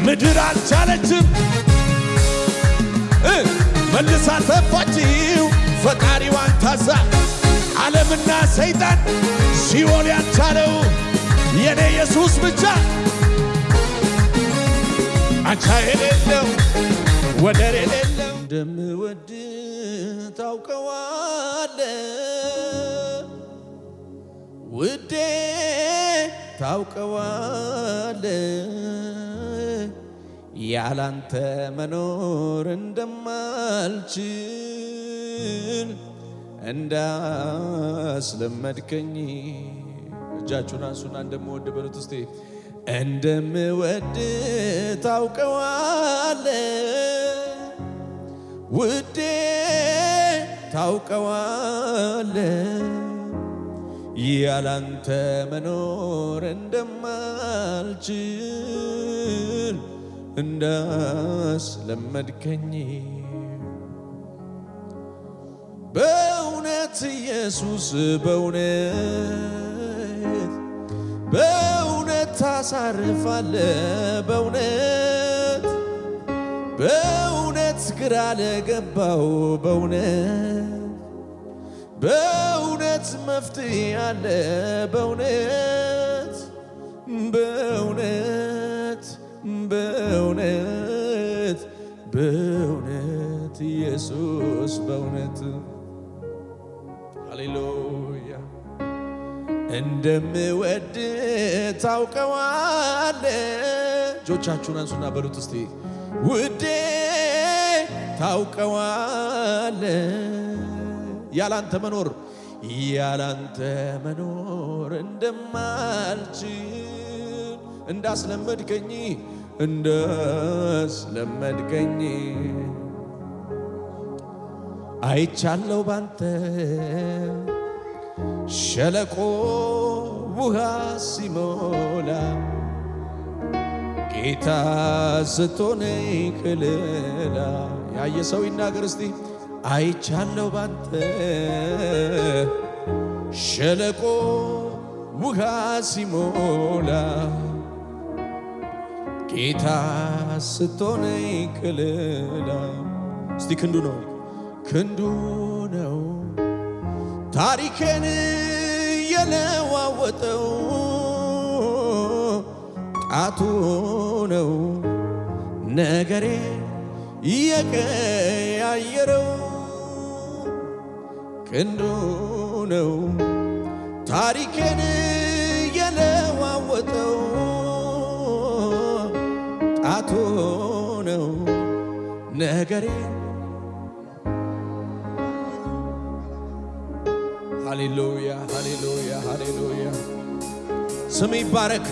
ምድር አልቻለችም መልሳ ተፋችው ፈጣሪዋን ታዛ ዓለምና ሰይጣን ሲኦል ያልቻለው የኔ ኢየሱስ ብቻ አቻ የሌለው ወደር የሌለው እንደምወድ ታውቀዋለህ ውዴ ታውቀዋለህ ያላንተ መኖር እንደማልችል እንዳስለመድከኝ እጃችሁን አንሱና እንደምወድ በሉት እስቲ እንደምወድ ታውቀዋለህ ውዴ ታውቀዋለህ ያላንተ መኖር እንደማልችል እንዳስለመድከኝ በእውነት ኢየሱስ በእውነት ታሳርፋለህ በእውነት ግራ ለገባው በእውነት መፍትሄ አለ በእውነት ኢየሱስ በእውነት ሃሌሉያ እንደምወድ ታውቀዋለህ እጆቻችሁን አንሱና በሉት እስቲ ውዴ ታውቀዋለህ ያላንተ መኖር እንደማልችል እንዳስለመድከኝ አይቻለው ባንተ ሸለቆ ውሃ ሲሞላ ጌታ ስትሆነኝ ከለላ ያየ ሰው ይናገር እስቲ አይቻለው ባንተ ሸለቆ ውሃ ሲሞላ ጌታ ስትሆነኝ ከለላ እስቲ ክንዱ ነው ታሪኬን የለዋወጠው ጣቱ ነው ነገሬ የቀያየረው ክንዱ ነው ታሪኬን የለዋወጠው ጣቱ ነው ነገሬ ሃሌሉያ ሃሌሉያ ሃሌሉያ ስም ይባረክ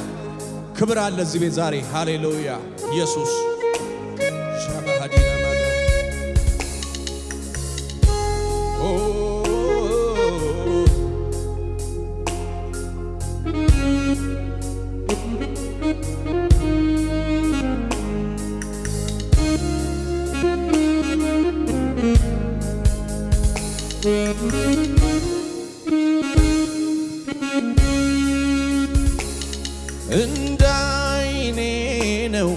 ክብር አለ እዚህ ቤት ዛሬ ሃሌሉያ ኢየሱስ ሻባሃዲና ማዳ እንዳይኔ ነው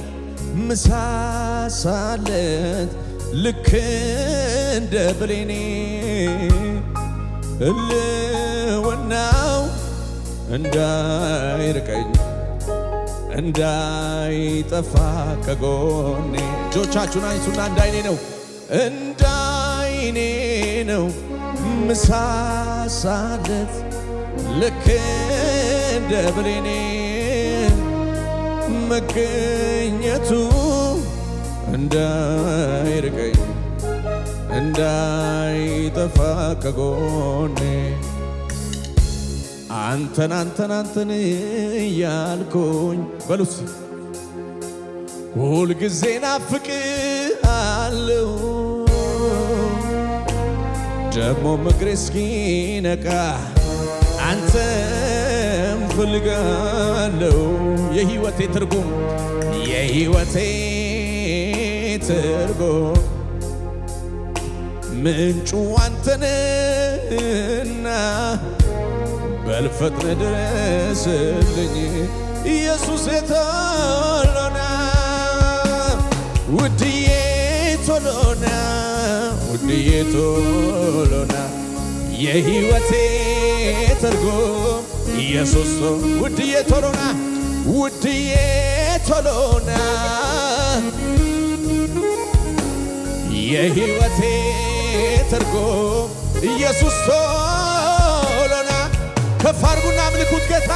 ምሳሳለት ልክ እንደ ብሌኔ እልውናው እንዳይርቀኝ እንዳይጠፋ ከጎኔ እጆቻችሁን አንሱና እንዳይኔ ነው ምሳሳለት ልክ እንደ ብሌኔ መገኘቱ እንዳይርቀኝ እንዳይጠፋ ከጎኔ አንተን እያልኩኝ በሉት ሁልጊዜ ናፍቅሃለሁ ደግሞ እግሬ እስኪነቃ አንተን እፈልጋለሁ የሕይወቴ ትርጉም ምንጩ አንተነህና በልፈጥነ ድረስልኝ ኢየሱስ የተለና ውድዬ ቶሎና ውድዬ ቶሎና የሕይወቴ ትርጉም ኢየሱስ ውድዬ ቶሎና ውድዬ ቶሎና የሕይወቴ ትርጉም ኢየሱስ ቶሎና ከፍ አድርጉና አምልኩት ጌታ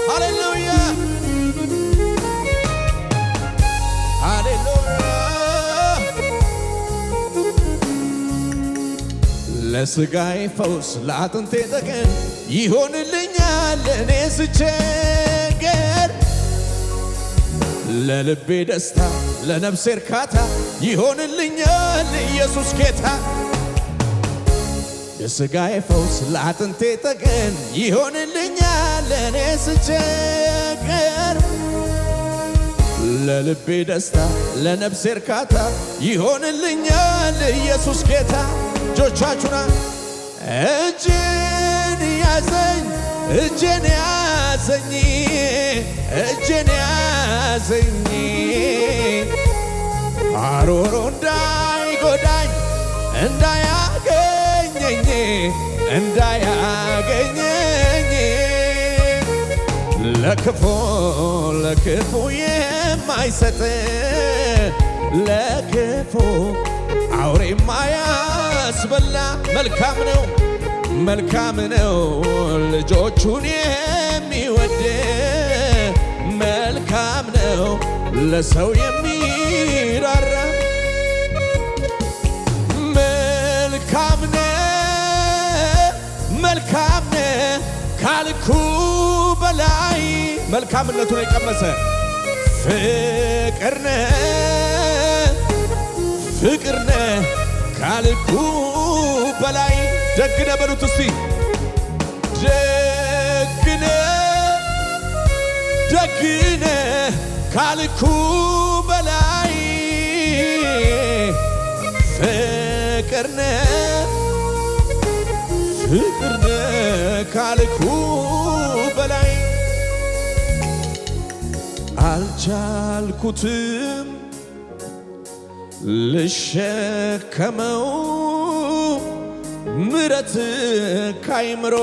ሃሌሉያ ሃሌሉያ ለሥጋዬ ፈውስ ለአጥንቴ ጠገን ይሆንልኛል እኔ ስቸገር ለልቤ ደስታ ለነፍሴ እርካታ ይሆንልኛል ኢየሱስ ጌታ ለሥጋዬ ፈውስ ለአጥንቴ ጠገን ይሆንልኛል እኔ ስቸገር ለልቤ ደስታ ለነፍሴ እርካታ ይሆንልኛል ኢየሱስ ጌታ እጆቻችሁና እጄን ያዘኝ እጄን ያዘኝ እጄን ያዘኝ አሮሮ እንዳይጎዳኝ እንዳያገኘኝ እንዳያገኘኝ ለክፉ ለክፉ የማይሰጥ ለክፉ አውሬ የማያስበላ መልካም ነው መልካም ነው ልጆቹን የሚወድ መልካም ነው ለሰው የሚራራ መልካም መልካም ካልኩ በላይ መልካምነቱን የቀመሰ ፍቅርነ ካልኩ በላይ ደግነ በሉት እስቲ ደግነ ካልኩ በላይ ፍቅርነ ካልኩ በላይ አልቻልኩትም ልሸከመው ምሕረት ካይምሮ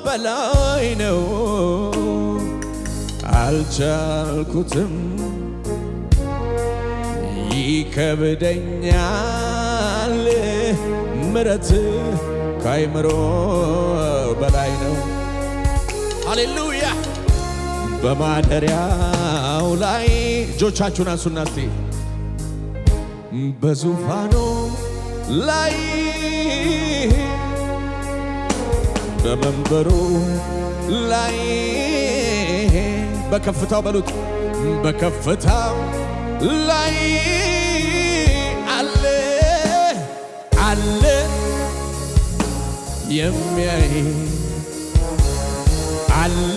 በላይ ነው አልቻልኩትም ይከብደኛል ምሕረት ካይምሮ በላይ ነው ሃሌሉያ በማደሪያው ላይ እጆቻችሁን አንሱና እስቲ በዙፋኑ ላይ በመንበሩ ላይ በከፍታው በሉት በከፍታው ላይ አለ አለ የሚያይ አለ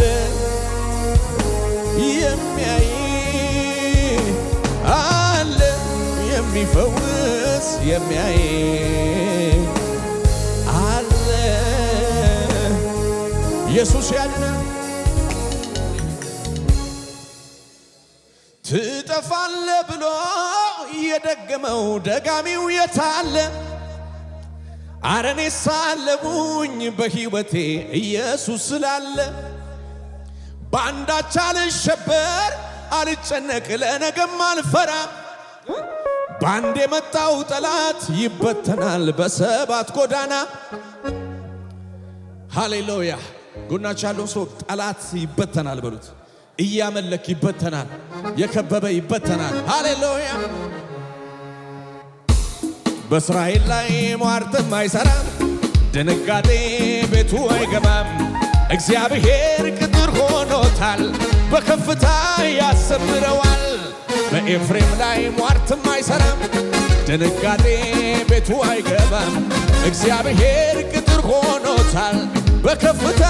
የሚያይ አለ የሚፈውስ የሚያይ አለ ኢየሱስ ያድናል። ትጠፋለ ብሎ የደገመው ደጋሚው የታለ? አረኔ ሳለሙኝ በሕይወቴ ኢየሱስ ስላለ ባንዳች አልሸበር አልጨነቅ ለነገም አልፈራ ባንድ የመጣው ጠላት ይበተናል በሰባት ጎዳና። ሃሌሉያ ጎናች ያለው ሰው ጠላት ይበተናል በሉት። እያመለክ ይበተናል፣ የከበበ ይበተናል። ሃሌሉያ በእስራኤል ላይ ሟርትም አይሰራም፣ ድንጋጤ ቤቱ አይገባም። እግዚአብሔር ቅጥር ሆኖታል፣ በከፍታ ያሰምረዋል። በኤፍሬም ላይ ሟርትም አይሰራም፣ ድንጋጤ ቤቱ አይገባም። እግዚአብሔር ቅጥር ሆኖታል፣ በከፍታ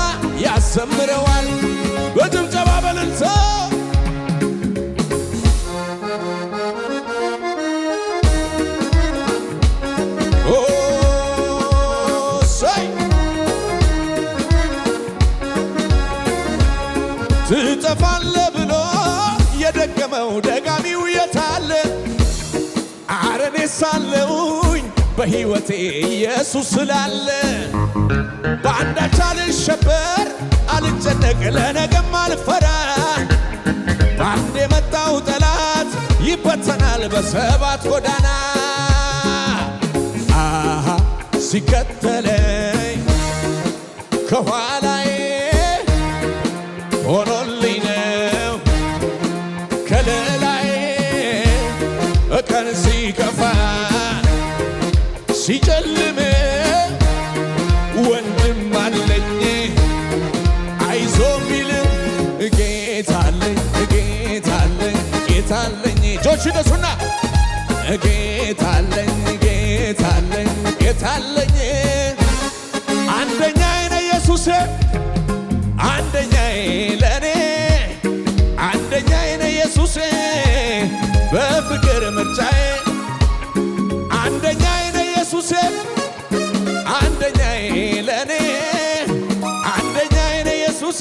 ያሰምረዋል። በጭብጨባ በእልልታ ትጠፋለ ብሎ የደገመው ደጋሚው የታለ? በሕይወቴ ኢየሱስ ስላለ በአንዳች አልሸበር አልጨነቅ ለነገም አልፈራ በአንድ የመጣው ጠላት ይበተናል በሰባት ጎዳና አሃ ሲከተለኝ ከኋላዬ ሆኖልኝ ነው ከለላዬ ቀን ሲከፋ ሲጨልም ወንድም አለኝ አይዞ ሚል ጌታ አለኝ ጌታ አለኝ ጌታ አለኝ እጆች ይነሱና ጌታ አለኝ ጌታ አለኝ ጌታ አለኝ አንደኛዬ ነው ኢየሱስ አንደኛዬ ለኔ አንደኛዬ ነው ኢየሱስ በፍቅር ምርጫዬ አንደኛዬ ነው ኢየሱስ አንደኛዬ ለኔ አንደኛዬ ነው ኢየሱስ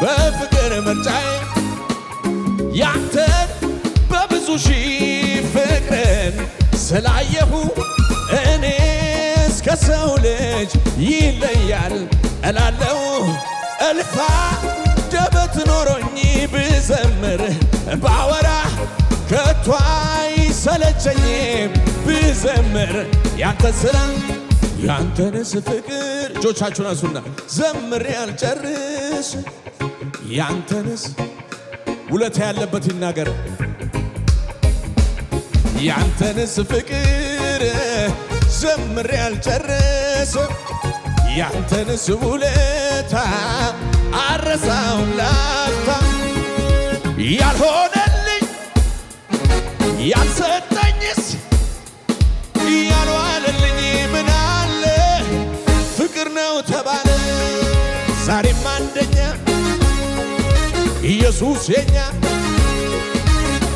በፍቅር ምርጫዬ ያንተን በብዙ ሺህ ፍቅርን ስላየሁ እኔስ ከሰው ልጅ ይለያል እላለሁ እልፋ ደበት ኖሮኝ ብዘምር ባወራ ከቶ አይሰለቸኝም ብዘምር ያንተን ስራ ያንተንስ ፍቅር እጆቻችሁን አንሱና ዘምሬ አልጨርስ ያንተንስ ውለታ ያለበት ይናገር ያንተንስ ፍቅር ዘምሬ አልጨርስ ያንተንስ ውለታ አረሳውም ላፍታ ያልሆነልኝ ያልሰጠኝስ ያልዋለልኝ ምን አለ ፍቅር ነው ተባለ ዛሬም አንደኛ ኢየሱስ የኛ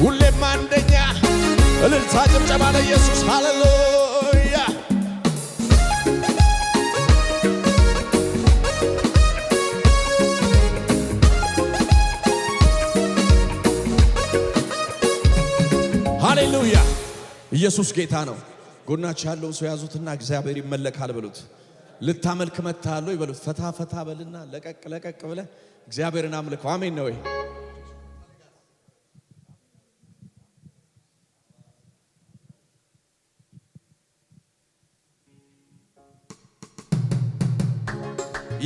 ሁሌም አንደኛ እልልታ ጭብጨባ ለኢየሱስ ሃሌሉያ ሃሌሉያ ኢየሱስ ጌታ ነው ጎናችሁ ያለውን ሰው ያዙትና እግዚአብሔር ይመለካል በሉት ልታመልክ መጥተሃል ይበሉት ፈታ ፈታ በልና ለቀቅ ለቀቅ ብለ እግዚአብሔርን አምልከው አሜን ነው ወይ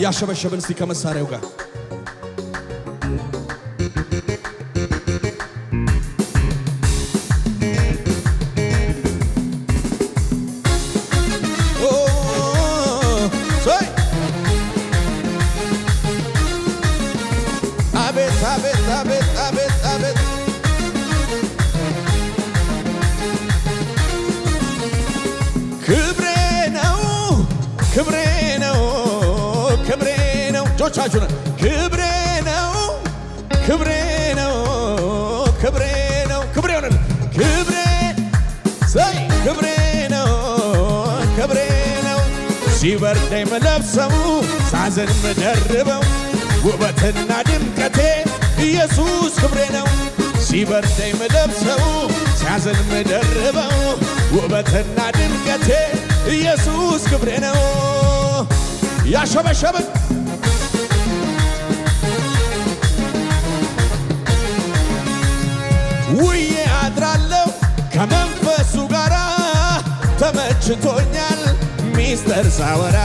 ያሸበሸብን እስቲ ከመሳሪያው ጋር ጆቻችሁን ክብሬ ነው ክብሬ ነው ክብሬ ነው ክብሬ ነው ክብሬ ሳይ ክብሬ ነው ክብሬ ነው ሲበርደኝ መለብሰው ሳዘን መደርበው ውበትና ድምቀቴ ኢየሱስ ክብሬ ነው ሲበርደኝ መለብሰው ሳዘን መደርበው ውበትና ድምቀቴ ኢየሱስ ክብሬ ነው ያሸበሸበን ውዬ አድራለሁ ከመንፈሱ ጋራ ተመችቶኛል ሚስጥር ሳወራ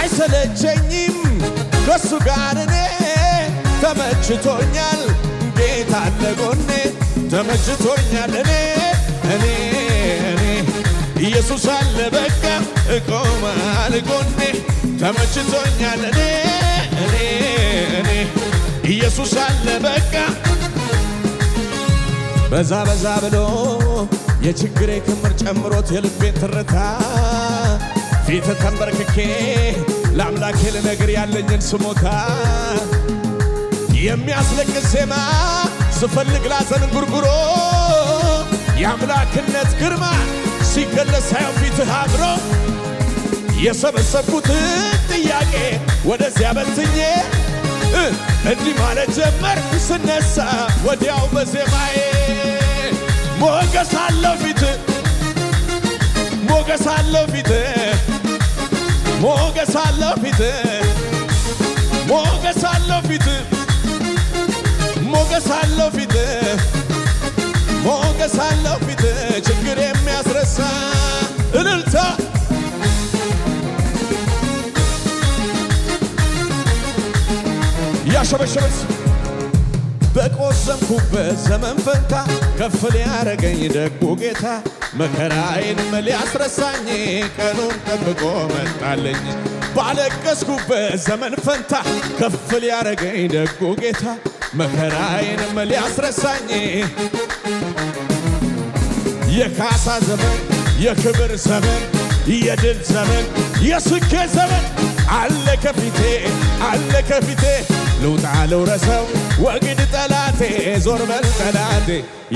አይሰለቸኝም ከሱ ጋር እኔ ተመችቶኛል ጌታ አለ ጎኔ ተመችቶኛል እኔ ኢየሱስ አለ በቃ እቆማል ጎኔ ተመችቶኛል እኔ ኢየሱስ አለ በቃ በዛ በዛ ብሎ የችግሬ ክምር ጨምሮት የልቤን ትርታ ፊት ተንበርክኬ ለአምላኬ ልነግር ያለኝን ስሞታ የሚያስለቅስ ዜማ ስፈልግ ላዘን ጉርጉሮ የአምላክነት ግርማ ሲገለጽ ሳየው ፊትህ አብሮ የሰበሰብኩትን ጥያቄ ወደዚያ በትኜ እንዲህ ማለት ጀመር ስነሳ ወዲያው በዜማዬ ሞገስ አለው ፊት ሞገስ አለው ፊት ሞገስ አለው ፊት ሞገስ አለው ፊት ሞገስ አለው ፊት ሞገስ አለው ፊት ችግር የሚያስረሳ እልልታ ያሸበሸበስ በቆዘምኩበት ዘመን ፈንታ ከፍ ሊያረገኝ ደጉ ጌታ መከራዬን ሊያስረሳኝ ቀኑን ጠብቆ መጣልኝ። ባለቀስኩበት ዘመን ፈንታ ከፍ ሊያረገኝ ደጉ ጌታ መከራዬን ሊያስረሳኝ የካሳ ዘመን የክብር ዘመን የድል ዘመን የስኬት ዘመን አለ ከፊቴ አለ ከፊቴ ልውጣ ልውረሰው ወግድ ጠላቴ ዞር በል ጠላቴ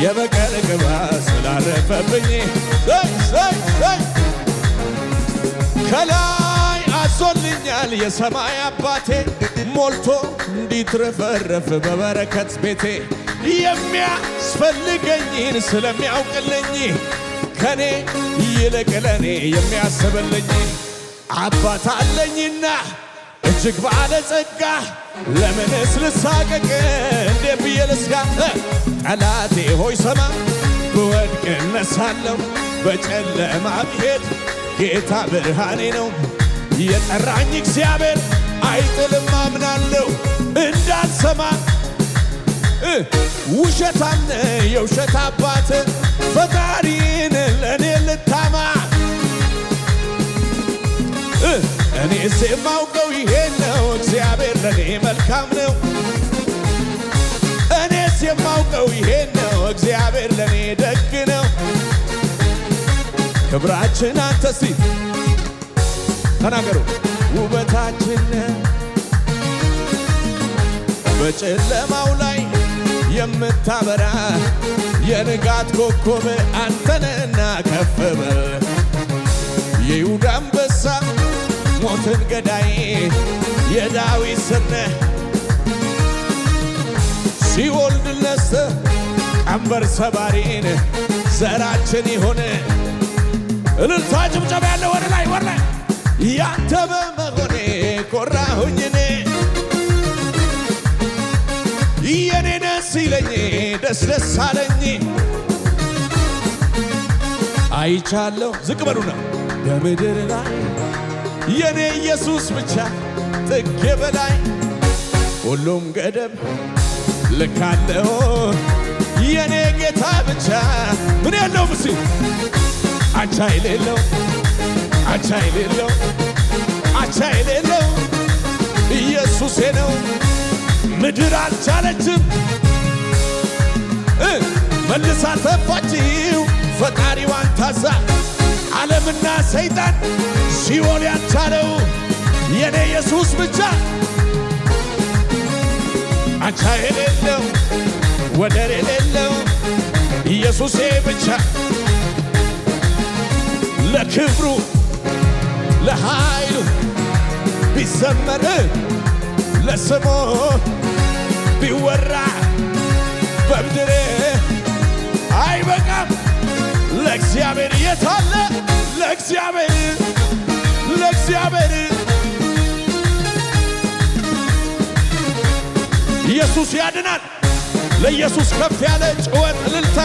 የበቀል ቅባት ስላረፈብኝ ከላይ አዞልኛል የሰማይ አባቴ ሞልቶ እንዲትረፈረፍ በበረከት ቤቴ የሚያስፈልገኝን ስለሚያውቅልኝ ከኔ ይልቅ ለኔ የሚያስብልኝ አባት አለኝና እጅግ ባለጸጋ ለምንስ ልሳቀቅ እንዴ ብዬ ልስጋ ጠላቴ ሆይ ሰማ ብወድቅ እነሳለሁ በጨለማ ብሄድ ጌታ ብርሃኔ ነው የጠራኝ እግዚአብሔር አይጥልም አምናለሁ እንዳልሰማ ውሸታም የውሸት አባት ፈጣሪን ለእኔ ልታማ እኔስ የማውቀው ይሄን ነው እግዚአብሔር ለኔ መልካም ነው እኔስ የማውቀው ይሄን ነው እግዚአብሔር ለኔ ደግ ነው ክብራችን አንተ እስቲ ተናገሩ ውበታችን በጨለማው ላይ የምታበራ የንጋት ኮከብ አንተነህና ከፍ በል የይሁዳ አንበሳ ሞትን ገዳይ የዳዊት ስር ነህ ሲኦል ድል ነስተህ ቀንበር ሰባሪን ዘራችን ይሆን እልልታ ጭብጨባ ያለ ወደ ላይ ወደ ላይ ያንተ በመሆኔ ኮራሁኝ እኔ የኔ ደስ ይለኝ ደስ ደስ አለኝ አይቻለሁ ዝቅ በሉና በምድር ላይ የኔ ኢየሱስ ብቻ ጥግ በላይ ሁሉም ገደብ ልካለው የኔ ጌታ ብቻ ምን ያለው ብሲ አቻ የሌለው አቻ የሌለው አቻ የሌለው ኢየሱሴ ነው ምድር አልቻለችም መልሳ ተፋችው ፈጣሪዋን ታዛ ዓለምና ሰይጣን ሲኦል ያልቻለው የኔ ኢየሱስ ብቻ አቻ የሌለው ወደር የሌለው ኢየሱሴ ብቻ ለክብሩ ለኃይሉ ቢዘመር ለስሙ ቢወራ በምድር አይበቃም ለእግዚአብሔር የታለ ለእግዚአብሔር ኢየሱስ ያድናል ለኢየሱስ ከፍ ያለ ጩኸት እልልታ